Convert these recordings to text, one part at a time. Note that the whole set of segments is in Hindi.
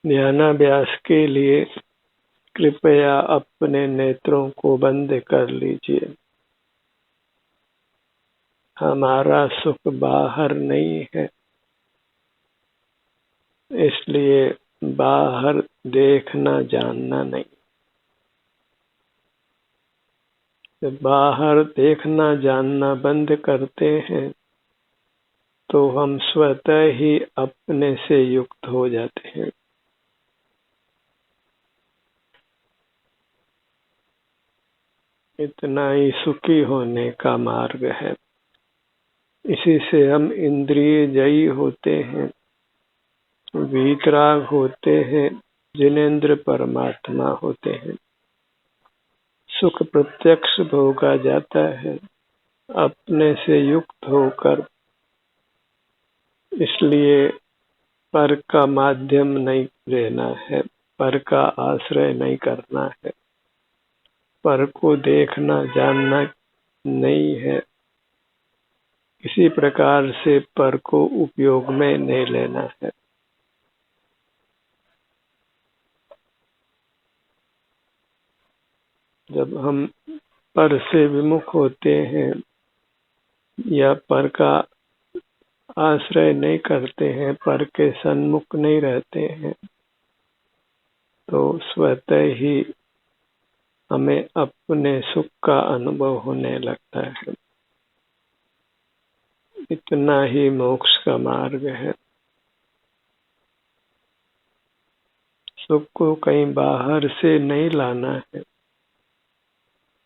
ध्यानाभ्यास के लिए कृपया अपने नेत्रों को बंद कर लीजिए। हमारा सुख बाहर नहीं है, इसलिए बाहर देखना जानना नहीं। जब बाहर देखना जानना बंद करते हैं तो हम स्वतः ही अपने से युक्त हो जाते हैं। इतना ही सुखी होने का मार्ग है। इसी से हम इंद्रिय जयी होते हैं, वीतराग होते हैं, जिनेंद्र परमात्मा होते हैं। सुख प्रत्यक्ष भोगा जाता है अपने से युक्त होकर, इसलिए पर का माध्यम नहीं लेना है, पर का आश्रय नहीं करना है, पर को देखना जानना नहीं है। किसी प्रकार से पर को उपयोग में नहीं लेना है। जब हम पर से विमुख होते हैं या पर का आश्रय नहीं करते हैं, पर के सन्मुख नहीं रहते हैं, तो स्वतः ही हमें अपने सुख का अनुभव होने लगता है। इतना ही मोक्ष का मार्ग है। सुख को कहीं बाहर से नहीं लाना है।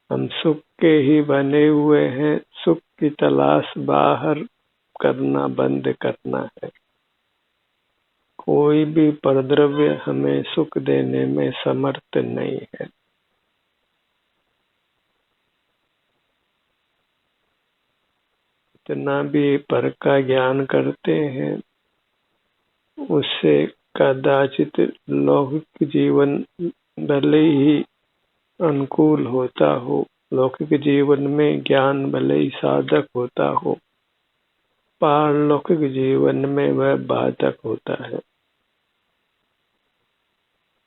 हम सुख के ही बने हुए हैं। सुख की तलाश बाहर करना बंद करना है। कोई भी परद्रव्य हमें सुख देने में समर्थ नहीं है। इतना भी पर का ज्ञान करते हैं, उससे कदाचित लौकिक जीवन भले ही अनुकूल होता हो, लौकिक जीवन में ज्ञान भले ही साधक होता हो, पारलौकिक जीवन में वह बाधक होता है।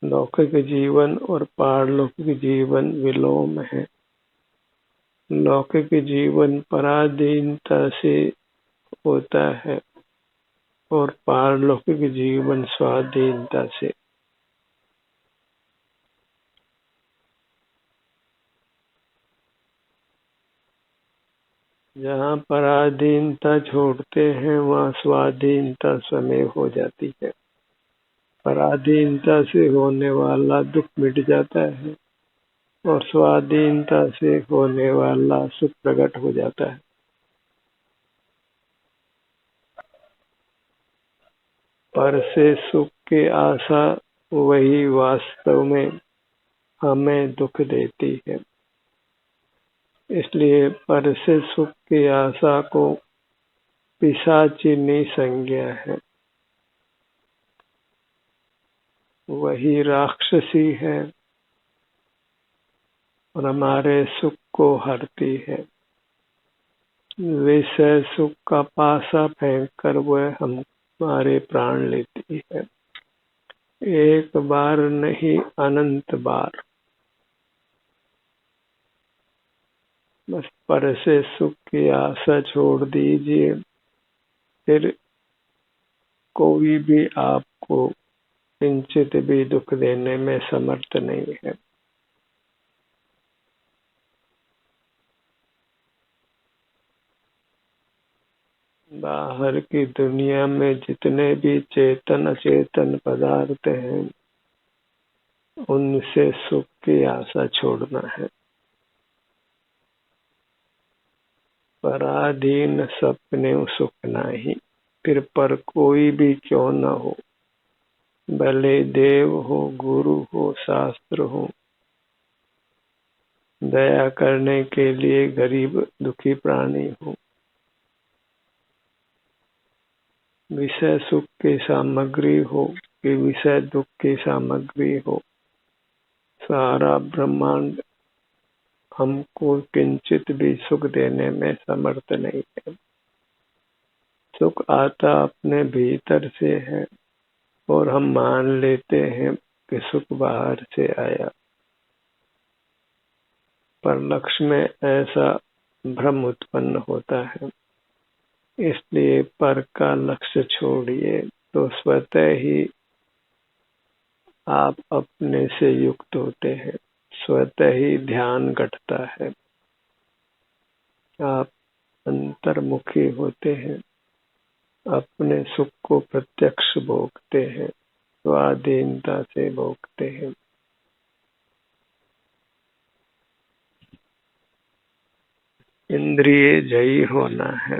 लौकिक जीवन और पारलौकिक जीवन विलोम है। लौकिक जीवन पराधीनता से होता है और पारलौकिक जीवन स्वाधीनता से। जहाँ पराधीनता छोड़ते हैं वहाँ स्वाधीनता समय हो जाती है। पराधीनता से होने वाला दुख मिट जाता है और स्वाधीनता से होने वाला सुख प्रकट हो जाता है। पर से सुख की आशा वही वास्तव में हमें दुख देती है। इसलिए पर से सुख की आशा को पिशाचिनी संज्ञा है। वही राक्षसी है और हमारे सुख को हरती है। विषय सुख का पासा फेंक कर वह हमारे प्राण लेती है। एक बार नहीं अनंत बार। बस पर से सुख की आशा छोड़ दीजिए, फिर कोई भी आपको किंचित भी दुख देने में समर्थ नहीं है। बाहर की दुनिया में जितने भी चेतन अचेतन पदार्थ हैं, उनसे सुख की आशा छोड़ना है। पराधीन सपने सुख नाही, फिर पर कोई भी क्यों न हो, भले देव हो, गुरु हो, शास्त्र हो, दया करने के लिए गरीब दुखी प्राणी हो, विषय सुख की सामग्री हो कि विषय दुख की सामग्री हो, सारा ब्रह्मांड हमको किंचित भी सुख देने में समर्थ नहीं है। सुख आता अपने भीतर से है। और हम मान लेते हैं कि सुख बाहर से आया, पर लक्ष्य में ऐसा भ्रम उत्पन्न होता है। इसलिए पर का लक्ष्य छोड़िए तो स्वतः ही आप अपने से युक्त होते हैं, स्वतः ही ध्यान घटता है, आप अंतर्मुखी होते हैं, अपने सुख को प्रत्यक्ष भोगते हैं, स्वाधीनता से भोगते हैं। इंद्रिय जयी होना है।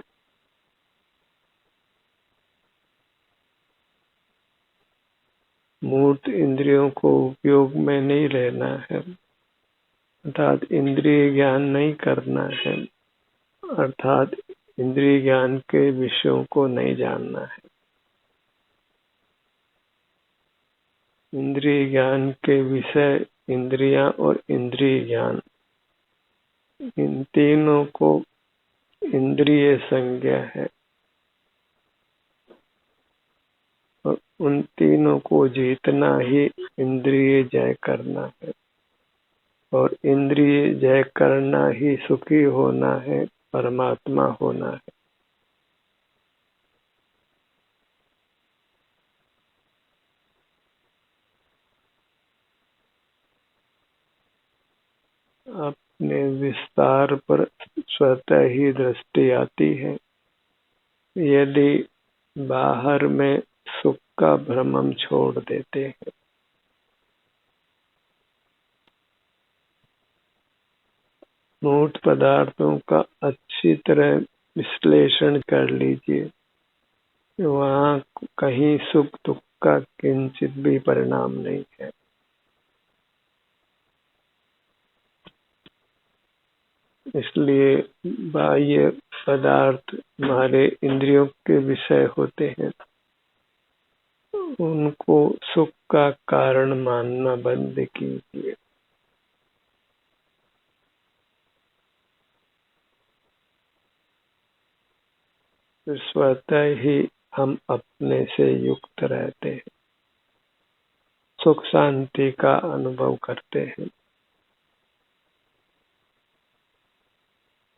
मूर्त इंद्रियों को उपयोग में नहीं लेना है, अर्थात इंद्रिय ज्ञान नहीं करना है, अर्थात इंद्रिय ज्ञान के विषयों को नहीं जानना है। इंद्रिय ज्ञान के विषय इंद्रियां और इंद्रिय ज्ञान, इन तीनों को इंद्रिय संज्ञा है और उन तीनों को जीतना ही इंद्रिय जय करना है, और इंद्रिय जय करना ही सुखी होना है, परमात्मा होना है। अपने विस्तार पर स्वतः ही दृष्टि आती है। यदि बाहर में सुख का भ्रम हम छोड़ देते हैं, मूर्त पदार्थों का अच्छी तरह विश्लेषण कर लीजिए, वहाँ कहीं सुख दुख का किंचित भी परिणाम नहीं है। इसलिए बाह्य पदार्थ हमारे इंद्रियों के विषय होते हैं, उनको सुख का कारण मानना बंद कीजिए। तो स्वतः ही हम अपने से युक्त रहते हैं, सुख शांति का अनुभव करते हैं।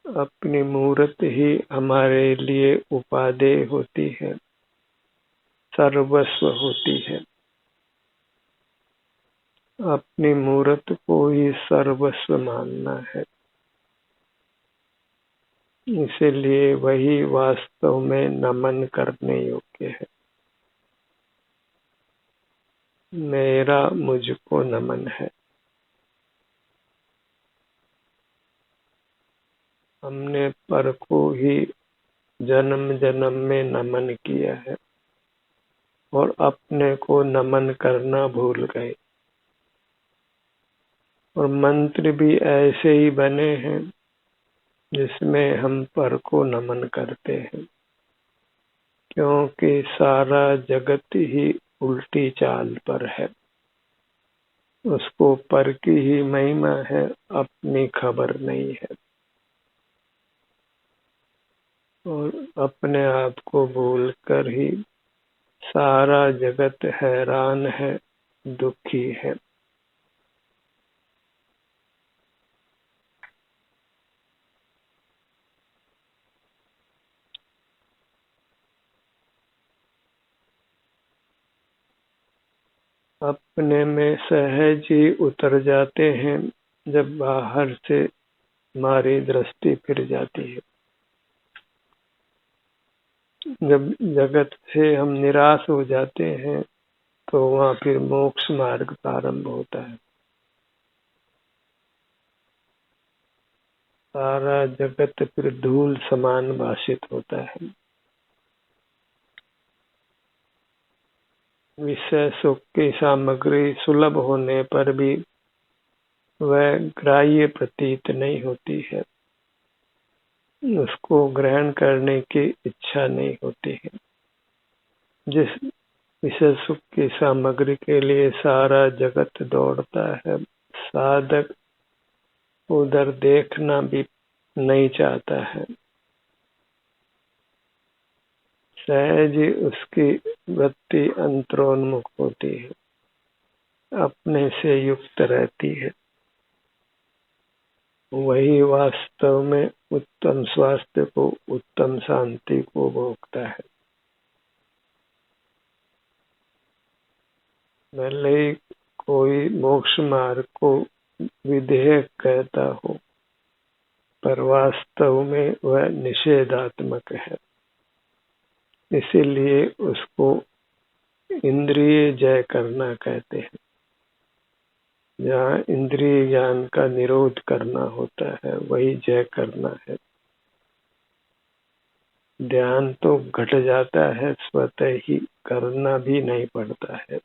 अपनी मूर्त ही हमारे लिए उपादेय होती है, सर्वस्व होती है। अपनी मूर्त को ही सर्वस्व मानना है, इसलिए वही वास्तव में नमन करने योग्य है। मेरा मुझको नमन है। हमने पर को ही जन्म जन्म में नमन किया है और अपने को नमन करना भूल गए, और मंत्र भी ऐसे ही बने हैं जिसमें हम पर को नमन करते हैं, क्योंकि सारा जगत ही उल्टी चाल पर है। उसको पर की ही महिमा है, अपनी खबर नहीं है, और अपने आप को भूलकर ही सारा जगत हैरान है, दुखी है। अपने में सहज ही उतर जाते हैं जब बाहर से हमारी दृष्टि फिर जाती है। जब जगत से हम निराश हो जाते हैं तो वहाँ फिर मोक्ष मार्ग प्रारंभ होता है। सारा जगत फिर धूल समान भाषित होता है। विषय सुख की सामग्री सुलभ होने पर भी वह ग्राह्य प्रतीत नहीं होती है, उसको ग्रहण करने की इच्छा नहीं होती है। जिस विषय सुख की सामग्री के लिए सारा जगत दौड़ता है, साधक उधर देखना भी नहीं चाहता है। सहज ही उसकी वृत्ति अंतरोन्मुख होती है, अपने से युक्त रहती है। वही वास्तव में उत्तम स्वास्थ्य को, उत्तम शांति को भोगता है। भले ही कोई मोक्ष मार्ग को विधेयक कहता हो, पर वास्तव में वह निषेधात्मक है। इसीलिए उसको इंद्रिय जय करना कहते हैं। जहाँ इंद्रिय ज्ञान का निरोध करना होता है, वही जय करना है। ध्यान तो घट जाता है स्वतः ही, करना भी नहीं पड़ता है।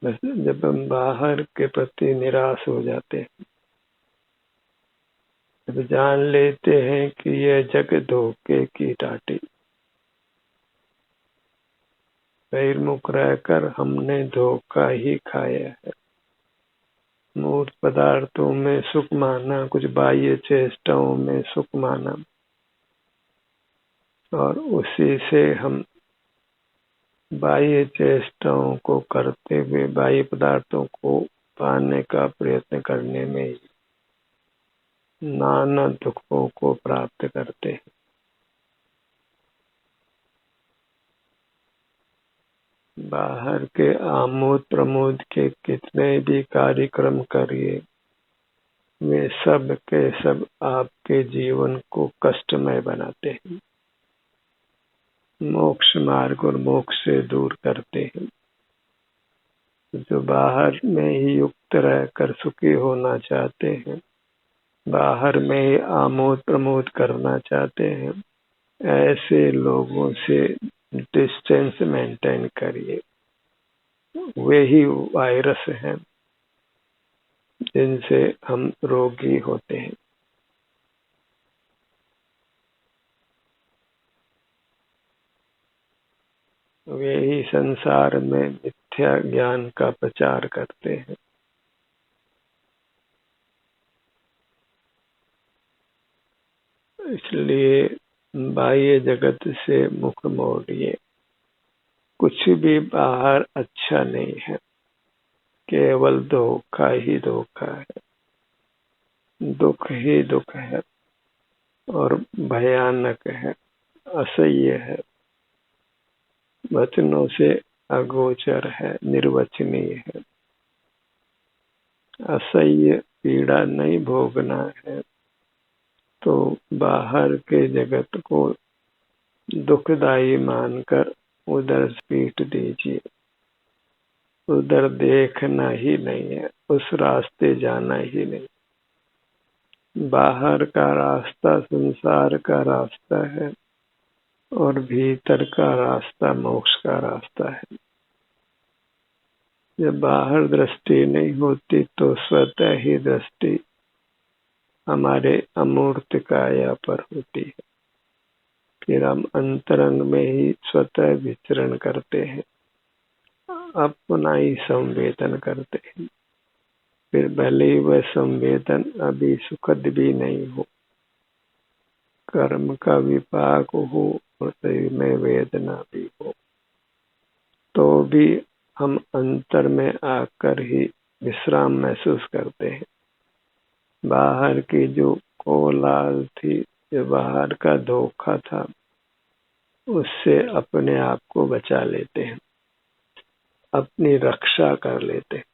बस जब हम बाहर के प्रति निराश हो जाते हैं, जब जान लेते हैं कि यह जग धोखे की टाटी, बहिर्मुख रहकर हमने धोखा ही खाया है। मूर्त पदार्थों में सुख माना, कुछ बाह्य चेष्टाओं में सुख माना, और उसी से हम बाह्य चेष्टाओं को करते हुए बाह्य पदार्थों को पाने का प्रयत्न करने में नाना दुखों को प्राप्त करते हैं। बाहर के आमोद प्रमोद के कितने भी कार्यक्रम करिए, वे सब के सब आपके जीवन को कष्टमय बनाते हैं, मोक्ष मार्ग और मोक्ष से दूर करते हैं। जो बाहर में ही युक्त रहकर सुखी होना चाहते हैं, बाहर में ही आमोद प्रमोद करना चाहते हैं, ऐसे लोगों से डिस्टेंस मेंटेन करिए। वे ही वायरस हैं जिनसे हम रोगी होते हैं। वे ही संसार में मिथ्या ज्ञान का प्रचार करते हैं। इसलिए बाह्य जगत से मुख मोड़िए। कुछ भी बाहर अच्छा नहीं है, केवल धोखा ही धोखा है, दुख ही दुख है और भयानक है, असह्य है, वचनों से अगोचर है, निर्वचनीय है। असह्य पीड़ा नहीं भोगना है तो बाहर के जगत को दुखदायी मानकर उधर पीट दीजिए। उधर देखना ही नहीं है, उस रास्ते जाना ही नहीं। बाहर का रास्ता संसार का रास्ता है और भीतर का रास्ता मोक्ष का रास्ता है। जब बाहर दृष्टि नहीं होती तो स्वतः ही दृष्टि हमारे अमूर्त काया पर होती है। फिर हम अंतरंग में ही स्वतः विचरण करते हैं, अपना ही संवेदन करते हैं। फिर भले ही वह संवेदन अभी सुखद भी नहीं हो, कर्म का विपाक हो और शरीर में वेदना भी हो, तो भी हम अंतर में आकर ही विश्राम महसूस करते हैं। बाहर की जो कोलाहल थी, जो बाहर का धोखा था, उससे अपने आप को बचा लेते हैं, अपनी रक्षा कर लेते हैं।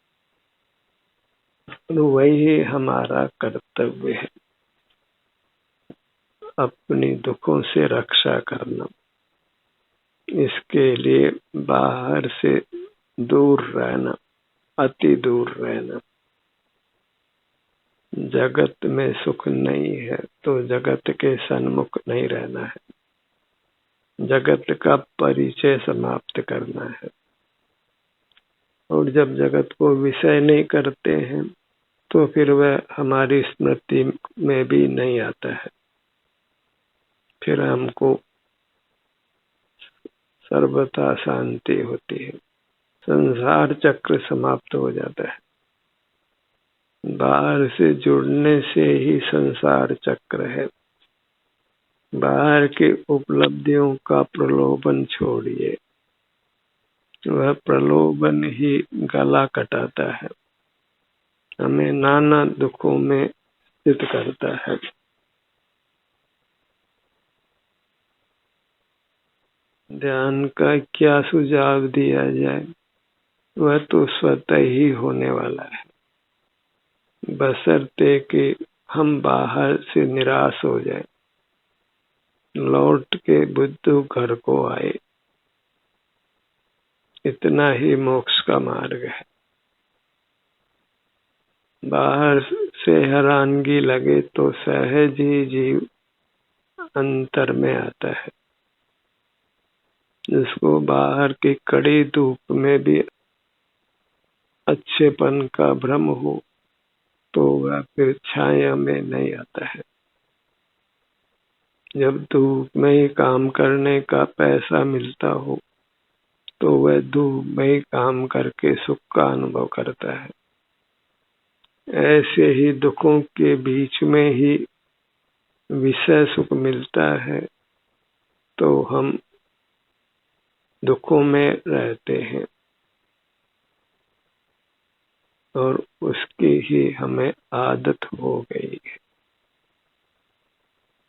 वही हमारा कर्तव्य है, अपनी दुखों से रक्षा करना। इसके लिए बाहर से दूर रहना, अति दूर रहना। जगत में सुख नहीं है तो जगत के सन्मुख नहीं रहना है, जगत का परिचय समाप्त करना है। और जब जगत को विषय नहीं करते हैं तो फिर वह हमारी स्मृति में भी नहीं आता है। फिर हमको सर्वथा शांति होती है, संसार चक्र समाप्त हो जाता है। बाहर से जुड़ने से ही संसार चक्र है, बाहर की उपलब्धियों का प्रलोभन छोड़िए, वह प्रलोभन ही गला कटाता है, हमें नाना दुखों में स्थित करता है। ध्यान का क्या सुझाव दिया जाए, वह तो स्वतः ही होने वाला है, बशर्ते कि हम बाहर से निराश हो जाए, लौट के बुद्धू घर को आए। इतना ही मोक्ष का मार्ग है। बाहर से हैरानगी लगे तो सहज ही जीव अंतर में आता है। जिसको बाहर की कड़ी धूप में भी अच्छेपन का भ्रम हो तो वह फिर छाया में नहीं आता है। जब धूप में ही काम करने का पैसा मिलता हो तो वह धूप में ही काम करके सुख का अनुभव करता है। ऐसे ही दुखों के बीच में ही विषय सुख मिलता है तो हम दुखों में रहते हैं और उसकी ही हमें आदत हो गई है।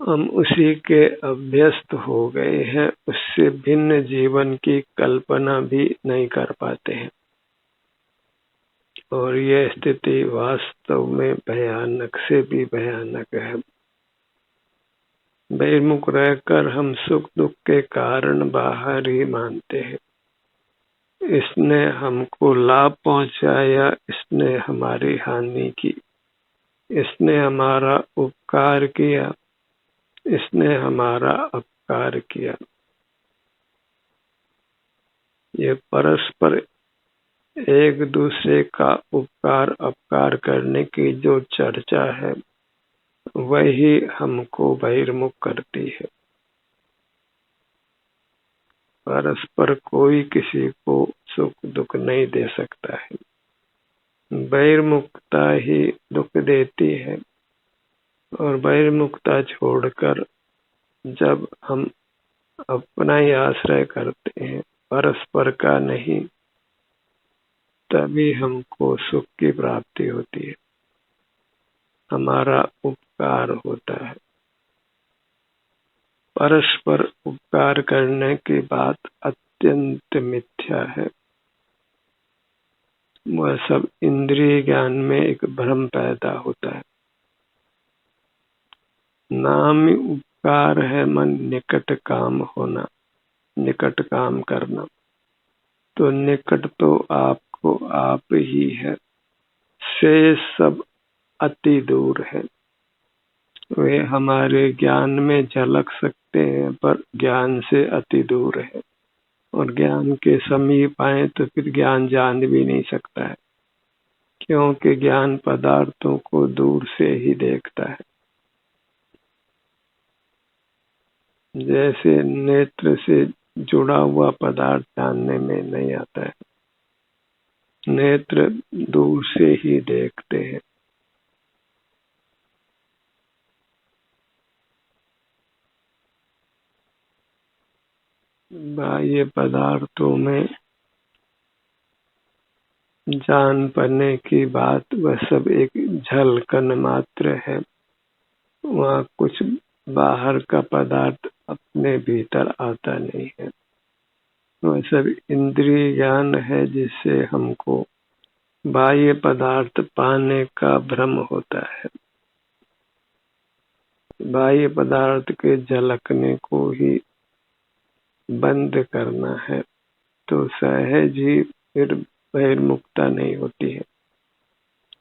हम उसी के अभ्यस्त हो गए हैं, उससे भिन्न जीवन की कल्पना भी नहीं कर पाते हैं। और यह स्थिति वास्तव में भयानक से भी भयानक है। बहिर्मुख रहकर हम सुख दुख के कारण बाहर ही मानते हैं। इसने हमको लाभ पहुंचाया, इसने हमारी हानि की, इसने हमारा उपकार किया, इसने हमारा अपकार किया। ये परस्पर एक दूसरे का उपकार अपकार करने की जो चर्चा है वही हमको बहिर्मुख करती है। परस्पर कोई किसी को सुख दुख नहीं दे सकता है, बहिर्मुखता ही दुख देती है। और बहिर्मुखता छोड़कर जब हम अपना ही आश्रय करते हैं, परस्पर का नहीं, तभी हमको सुख की प्राप्ति होती है, हमारा उपकार होता है। परस्पर उपकार करने की बात अत्यंत मिथ्या है। वह सब इंद्रिय ज्ञान में एक भ्रम पैदा होता है। नाम उपकार है मन निकट काम होना, निकट काम करना। तो निकट तो आपको आप ही है, से सब अति दूर है। वे हमारे ज्ञान में झलक सकते हैं पर ज्ञान से अति दूर है। और ज्ञान के समीप आए तो फिर ज्ञान जान भी नहीं सकता है, क्योंकि ज्ञान पदार्थों को दूर से ही देखता है। जैसे नेत्र से जुड़ा हुआ पदार्थ जानने में नहीं आता है, नेत्र दूर से ही देखते हैं। बाह्य पदार्थों में जान पाने की बात वह सब एक झलकन मात्र है। वहाँ कुछ बाहर का पदार्थ अपने भीतर आता नहीं है। वह सब इंद्रिय ज्ञान है जिससे हमको बाह्य पदार्थ पाने का भ्रम होता है। बाह्य पदार्थ के झलकने को ही बंद करना है तो सहज ही फिर बहिर्मुखता नहीं होती है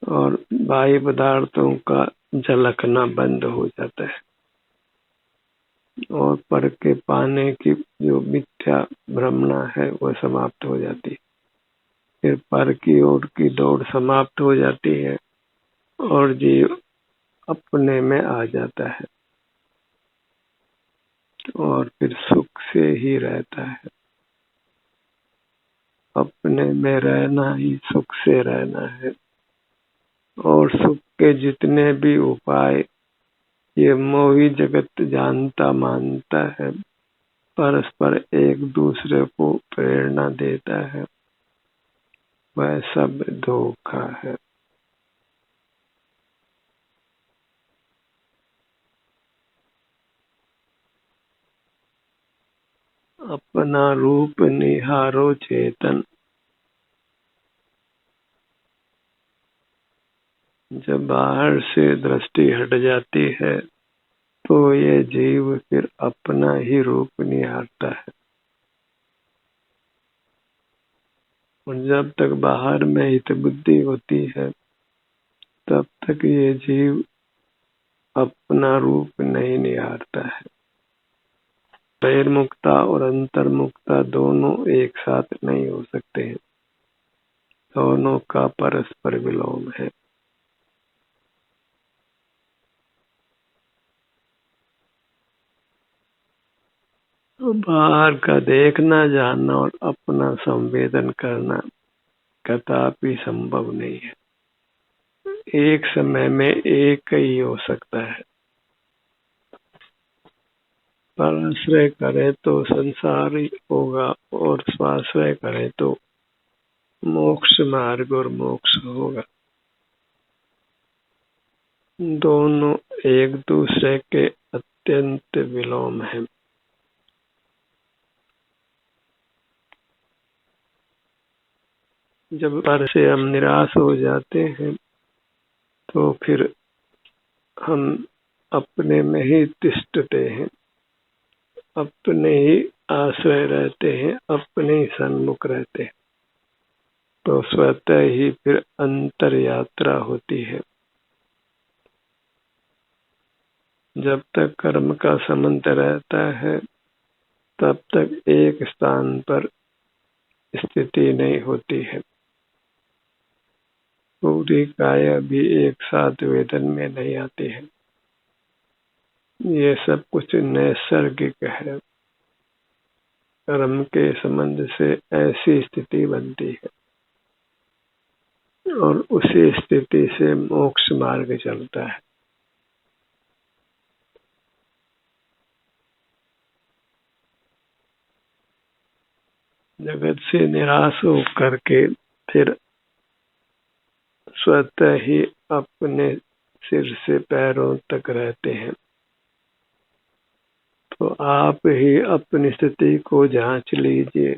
और बाह्य पदार्थों का झलकना बंद हो जाता है और पर के पाने की जो मिथ्या भ्रमणा है वह समाप्त हो जाती है। फिर पर की ओर की दौड़ समाप्त हो जाती है और जीव अपने में आ जाता है और फिर सुख से ही रहता है। अपने में रहना ही सुख से रहना है। और सुख के जितने भी उपाय ये मोही जगत जानता मानता है, परस्पर एक दूसरे को प्रेरणा देता है, वह सब धोखा है। अपना रूप निहारो चेतन, जब बाहर से दृष्टि हट जाती है तो ये जीव फिर अपना ही रूप निहारता है। और जब तक बाहर में हित बुद्धि होती है तब तक ये जीव अपना रूप नहीं निहारता है। बहिर्मुखता और अंतर्मुखता दोनों एक साथ नहीं हो सकते हैं, दोनों का परस्पर विलोम है। तो बाहर का देखना, जानना और अपना संवेदन करना कदापि संभव नहीं है। एक समय में एक ही हो सकता है। पराश्रय करे तो संसारी होगा और स्वाश्रय करे तो मोक्ष मार्ग और मोक्ष होगा। दोनों एक दूसरे के अत्यंत विलोम हैं। जब पर से हम निराश हो जाते हैं तो फिर हम अपने में ही तिष्ठते हैं, अपने ही आश्रय रहते हैं, अपने ही सन्मुख रहते हैं। तो स्वतः ही फिर अंतर यात्रा होती है। जब तक कर्म का संबंध रहता है तब तक एक स्थान पर स्थिति नहीं होती है। पूरी काया भी एक साथ वेदन में नहीं आती है। ये सब कुछ नैसर्गिक है। कर्म के संबंध से ऐसी स्थिति बनती है और उसी स्थिति से मोक्ष मार्ग चलता है। जगत से निराश होकर के फिर स्वतः ही अपने सिर से पैरों तक रहते हैं। तो आप ही अपनी स्थिति को जांच लीजिए,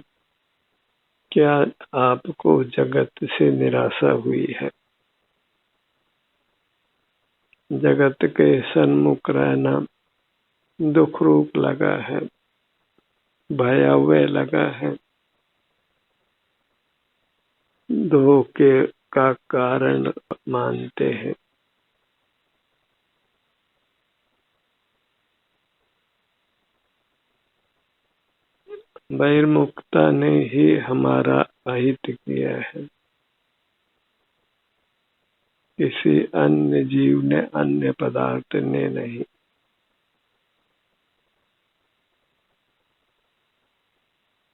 क्या आपको जगत से निराशा हुई है? जगत के सन्मुख रहना दुख रूप लगा है, भयावह लगा है, धोखे का कारण मानते हैं। बहिर्मुखता ने ही हमारा अहित किया है। किसी अन्य जीव ने, अन्य पदार्थ ने नहीं।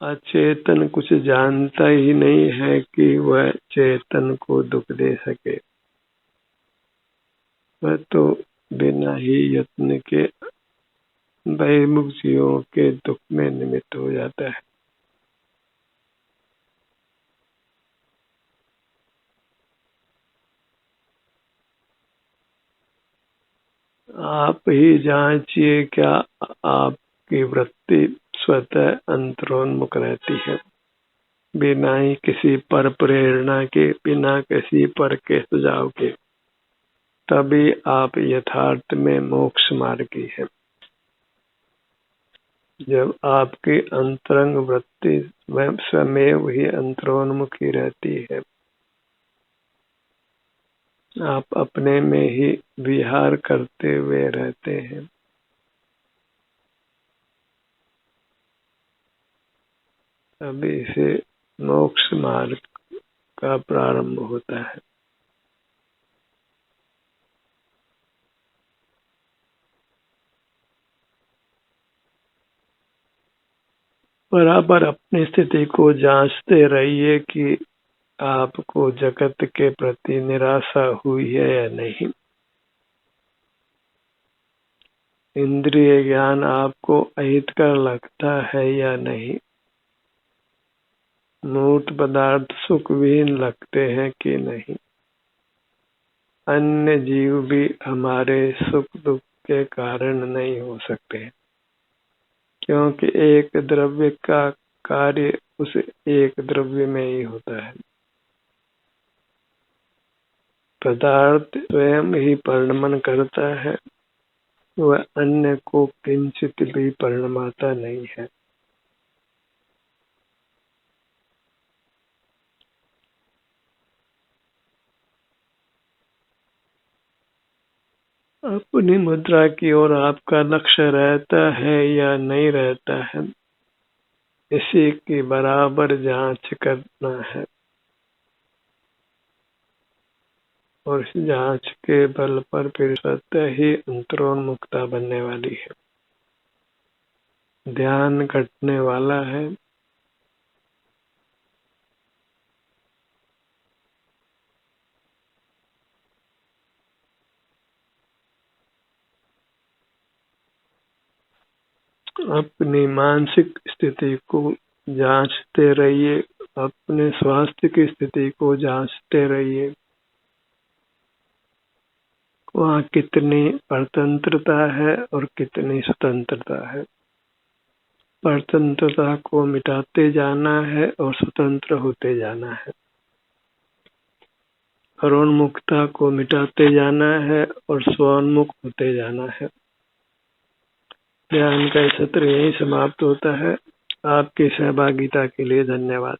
अचेतन कुछ जानता ही नहीं है कि वह चेतन को दुख दे सके। वह तो बिना ही यत्न के बहिर्मुख जीवों के दुख में निमित्त हो जाता है। आप ही जांचिए, क्या आपकी वृत्ति स्वतः अंतरोन्मुख रहती है, बिना ही किसी पर प्रेरणा के, बिना किसी पर के सुझाव के, तभी आप यथार्थ में मोक्ष मार्गी है। जब आपकी अंतरंग वृत्ति स्वयं ही अंतरोन्मुखी रहती है, आप अपने में ही विहार करते हुए रहते हैं, तभी से मोक्ष मार्ग का प्रारंभ होता है। बराबर अपनी स्थिति को जांचते रहिए कि आपको जगत के प्रति निराशा हुई है या नहीं। इंद्रिय ज्ञान आपको अहितकर लगता है या नहीं? मूर्त पदार्थ सुख विहीन लगते हैं कि नहीं? अन्य जीव भी हमारे सुख दुख के कारण नहीं हो सकते, क्योंकि एक द्रव्य का कार्य उस एक द्रव्य में ही होता है। पदार्थ स्वयं ही परिणमन करता है, वह अन्य को किंचित भी परिणमाता नहीं है। अपनी मुद्रा की ओर आपका लक्ष्य रहता है या नहीं रहता है, इसी की बराबर जांच करना है, और इस जांच के बल पर फिर स्वतः ही अंतरोन्मुखता बनने वाली है। ध्यान घटने वाला है। अपनी मानसिक स्थिति को जांचते रहिए, अपने स्वास्थ्य की स्थिति को जांचते रहिए। वहाँ कितनी परतंत्रता है और कितनी स्वतंत्रता है। परतंत्रता को मिटाते जाना है और स्वतंत्र होते जाना है। अरोन्मुखता को मिटाते जाना है और स्वोन्मुख होते जाना है। ध्यान का सत्र यही समाप्त होता है। आपकी सहभागिता के लिए धन्यवाद।